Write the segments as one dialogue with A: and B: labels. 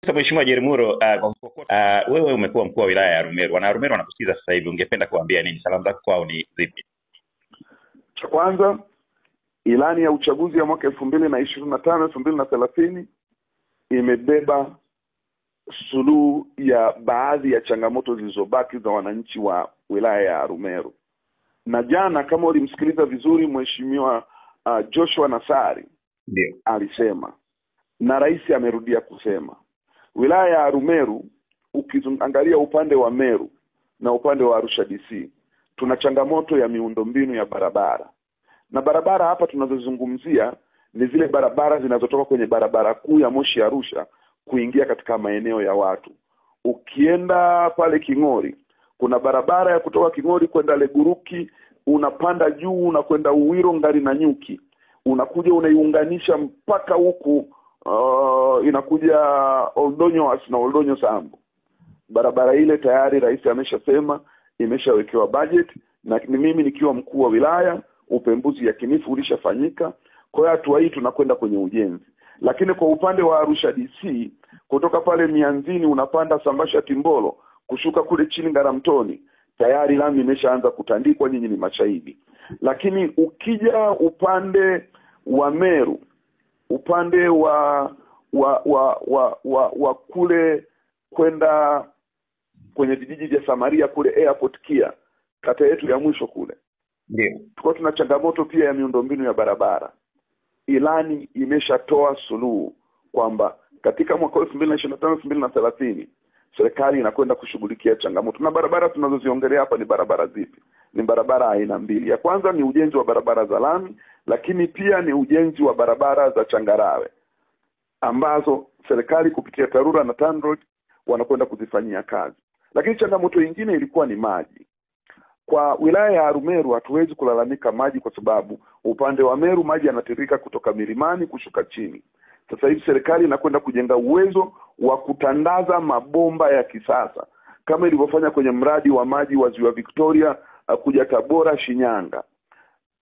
A: Sasa Mheshimiwa Jerumuro, wewe umekuwa mkuu wa wilaya ya Rumeru. Wana Rumeru wanakusikiza sasa hivi, ungependa kuambia nini? Salamu zako kwao ni zipi?
B: Cha kwanza, ilani ya uchaguzi ya mwaka 2025 2030 imebeba suluhu ya baadhi ya changamoto zilizobaki za wananchi wa wilaya ya Rumeru. Na jana kama ulimsikiliza vizuri Mheshimiwa Joshua Nassari,
A: Ndio.
B: alisema na rais amerudia kusema, wilaya ya Rumeru ukiangalia upande wa Meru na upande wa Arusha DC tuna changamoto ya miundombinu ya barabara. Na barabara hapa tunazozungumzia ni zile barabara zinazotoka kwenye barabara kuu ya Moshi Arusha kuingia katika maeneo ya watu. Ukienda pale King'ori, kuna barabara ya kutoka King'ori kwenda Leguruki, unapanda juu unakwenda Uwiro Ngari na Nyuki, unakuja unaiunganisha mpaka huku inakuja Oldonyo na Oldonyo Sambu. Barabara ile tayari rais ameshasema imeshawekewa budget, na mimi nikiwa mkuu wa wilaya upembuzi yakinifu ulishafanyika. Kwa hiyo hatua hii tunakwenda kwenye ujenzi. Lakini kwa upande wa Arusha DC, kutoka pale Mianzini unapanda Sambasha Timbolo kushuka kule chini Ngaramtoni, tayari lami imeshaanza kutandikwa, nyinyi ni mashahidi. Lakini ukija upande wa Meru, upande wa kule kwenda kwenye vijiji vya Samaria kule Airport Kia, kata yetu ya mwisho kule,
A: Ndio.
B: tuko tuna changamoto pia ya miundombinu ya barabara. Ilani imeshatoa suluhu kwamba katika mwaka 2025 2030 serikali inakwenda kushughulikia changamoto. Na barabara tunazoziongelea hapa ni barabara zipi? Ni barabara aina mbili. Ya kwanza ni ujenzi wa barabara za lami, lakini pia ni ujenzi wa barabara za changarawe ambazo serikali kupitia TARURA na TANROADS wanakwenda kuzifanyia kazi. Lakini changamoto nyingine ilikuwa ni maji. Kwa wilaya ya Rumeru hatuwezi kulalamika maji kwa sababu upande wa Meru maji yanatiririka kutoka milimani kushuka chini. Sasa hivi serikali inakwenda kujenga uwezo wa kutandaza mabomba ya kisasa kama ilivyofanya kwenye mradi wa maji wa Ziwa Victoria kuja Tabora Shinyanga.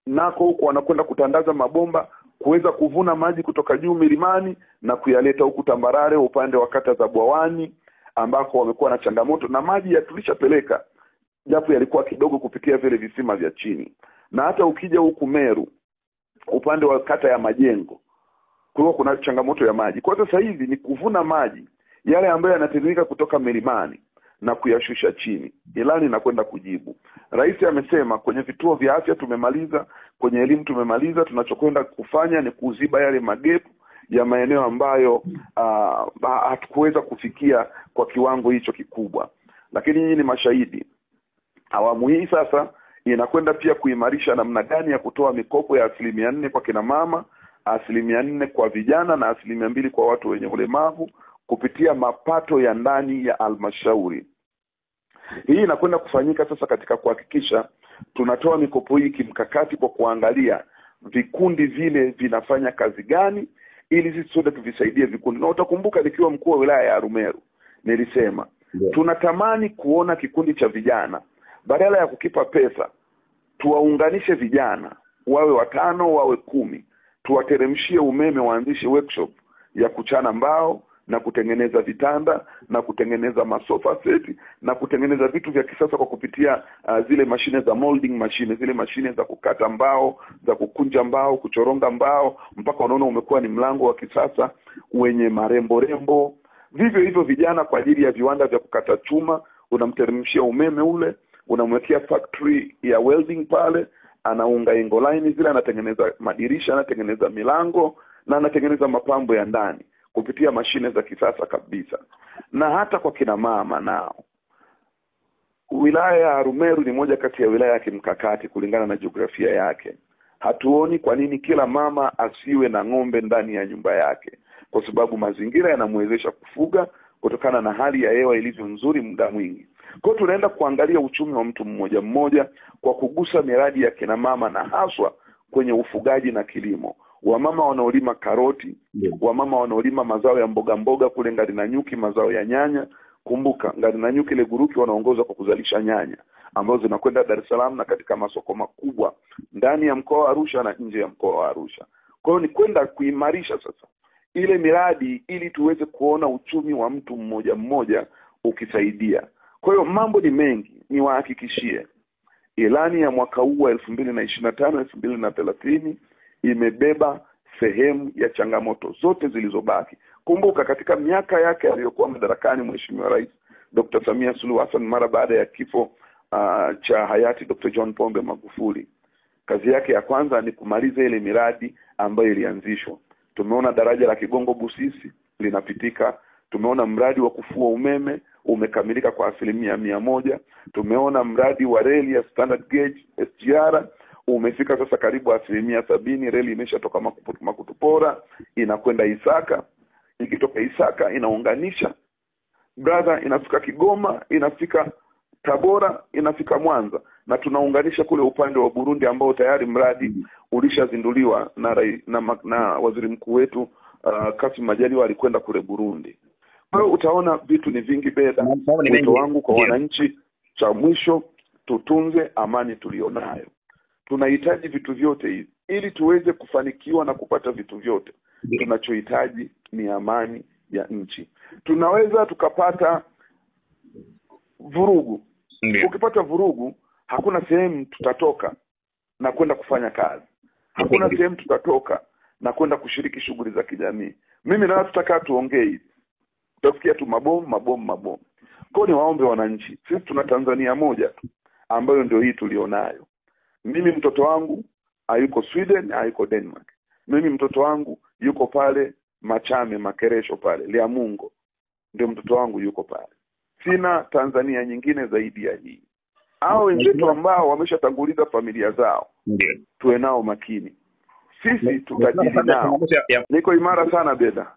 B: Nako huko wanakwenda kutandaza mabomba kuweza kuvuna maji kutoka juu milimani na kuyaleta huku tambarare upande wa kata za Bwawani ambako wamekuwa na changamoto, na maji tulishapeleka japo yalikuwa kidogo kupitia vile visima vya chini. Na hata ukija huku Meru upande wa kata ya Majengo kuna changamoto ya maji. Kwa sasa hivi ni kuvuna maji yale ambayo yanatiririka kutoka milimani na kuyashusha chini. Ilani inakwenda kujibu. Rais amesema kwenye vituo vya afya tumemaliza, kwenye elimu tumemaliza, tunachokwenda kufanya ni kuziba yale magepu ya maeneo ambayo hatukuweza kufikia kwa kiwango hicho kikubwa. Lakini nyinyi ni mashahidi. Awamu hii sasa inakwenda pia kuimarisha namna gani ya kutoa mikopo ya 4% kwa kina mama, 4% kwa vijana na 2% kwa watu wenye ulemavu kupitia mapato ya ndani ya halmashauri. Hii inakwenda kufanyika sasa katika kuhakikisha tunatoa mikopo hii kimkakati kwa kuangalia vikundi vile vinafanya kazi gani ili sisi sote tuvisaidie vikundi. Na utakumbuka nikiwa mkuu wa wilaya ya Rumeru nilisema tunatamani kuona kikundi cha vijana badala ya kukipa pesa tuwaunganishe vijana wawe 5 wawe 10, tuwateremshie umeme, waanzishe workshop ya kuchana mbao na kutengeneza vitanda na kutengeneza masofa set na kutengeneza vitu vya kisasa kwa kupitia zile mashine za molding machine, zile mashine za kukata mbao, za kukunja mbao, kuchoronga mbao, mpaka unaona umekuwa ni mlango wa kisasa wenye marembo rembo. Vivyo hivyo vijana kwa ajili ya viwanda vya kukata chuma, unamteremshia umeme ule, unamwekea factory ya welding pale, anaunga ingo line zile, anatengeneza madirisha, anatengeneza milango na anatengeneza mapambo ya ndani kupitia mashine za kisasa kabisa. Na hata kwa kina mama nao, wilaya ya Rumeru ni moja kati ya wilaya ya kimkakati kulingana na jiografia yake. Hatuoni kwa nini kila mama asiwe na ng'ombe ndani ya nyumba yake, kwa sababu mazingira yanamwezesha kufuga kutokana na hali ya hewa ilivyo nzuri muda mwingi. Kwa hiyo tunaenda kuangalia uchumi wa mtu mmoja mmoja kwa kugusa miradi ya kina mama na haswa kwenye ufugaji na kilimo. Wamama wanaolima karoti, wamama wanaolima mazao ya mboga mboga kule Ngari na Nyuki, mazao ya nyanya. Kumbuka Ngari na Nyuki Leguruki wanaongoza kwa kuzalisha nyanya ambazo zinakwenda Dar es Salaam na katika masoko makubwa ndani ya mkoa wa Arusha na nje ya mkoa wa Arusha. Kwa hiyo ni kwenda kuimarisha sasa ile miradi ili tuweze kuona uchumi wa mtu mmoja mmoja ukisaidia. Kwa hiyo mambo ni mengi, niwahakikishie ilani ya mwaka huu wa 2025 2030 imebeba sehemu ya changamoto zote zilizobaki. Kumbuka katika miaka yake aliyokuwa madarakani Mheshimiwa Rais Dr. Samia Suluhu Hassan mara baada ya kifo cha hayati Dr. John Pombe Magufuli, kazi yake ya kwanza ni kumaliza ile miradi ambayo ilianzishwa. Tumeona daraja la Kigongo Busisi linapitika, tumeona mradi wa kufua umeme umekamilika kwa 100%, tumeona mradi wa reli ya standard gauge SGR umefika sasa karibu 70%. Reli imeshatoka Makutupora inakwenda Isaka, ikitoka Isaka inaunganisha brother, inafika Kigoma, inafika Tabora, inafika Mwanza, na tunaunganisha kule upande wa Burundi ambao tayari mradi ulishazinduliwa na waziri mkuu wetu Kassim Majaliwa alikwenda kule Burundi. Kwa hiyo utaona vitu ni vingi Beda. Wito wangu kwa wananchi, cha mwisho, tutunze amani tulionayo. Tunahitaji vitu vyote hivi ili tuweze kufanikiwa na kupata vitu vyote. Tunachohitaji ni amani ya nchi. Tunaweza tukapata vurugu. Ukipata vurugu, hakuna sehemu tutatoka na kwenda kufanya kazi. Hakuna sehemu tutatoka na kwenda kushiriki shughuli za kijamii. Mimi na tutakaa tuongee hivi, tutasikia tu mabomu. Kwa ni waombe wananchi, sisi tuna Tanzania moja tu ambayo ndio hii tulionayo. Mimi mtoto wangu hayuko Sweden, hayuko Denmark. Mimi mtoto wangu yuko pale Machame Makeresho pale Liamungo, ndio mtoto wangu yuko pale. Sina Tanzania nyingine zaidi ya hii. Hao wenzetu ambao wameshatanguliza familia zao, tuwe nao makini. Sisi tutajili nao. Niko imara sana Beda.